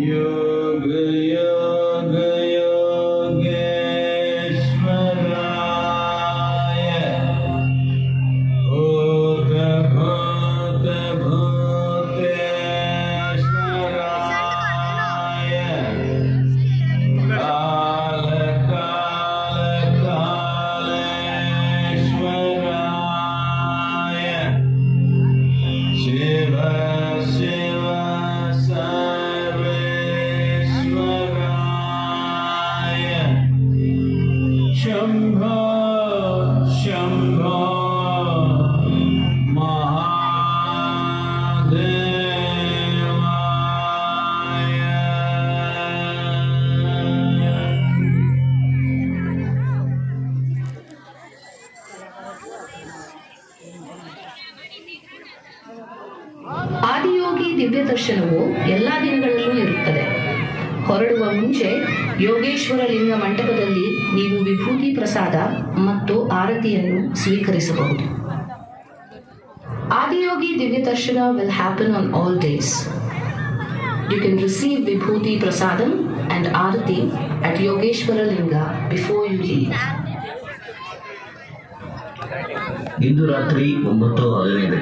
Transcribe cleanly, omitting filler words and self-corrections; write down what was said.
योग योग योगेश्वराय भूत भूत भूतेश्वराय काल काल कालेश्वराय शिव शिव सर्वेश्वराय शंभो शंभो ಆದಿಯೋಗಿ ದಿವ್ಯ ದರ್ಶನವು ಎಲ್ಲಾ ದಿನಗಳಲ್ಲೂ ಇರುತ್ತದೆ. ಹೊರಡುವ ಮುಂಚೆ ಯೋಗೇಶ್ವರ ಲಿಂಗ ಮಂಟಪದಲ್ಲಿ ನೀವು ವಿಭೂತಿ ಪ್ರಸಾದ ಮತ್ತು ಆರತಿಯನ್ನು ಸ್ವೀಕರಿಸಬಹುದು. ಆದಿಯೋಗಿ ದಿವ್ಯ ದರ್ಶನ will happen on all days. You can receive Vibhuti Prasadam and Arati at Yogeshwara Linga before you leave. ಇಂದು ರಾತ್ರಿ 9:15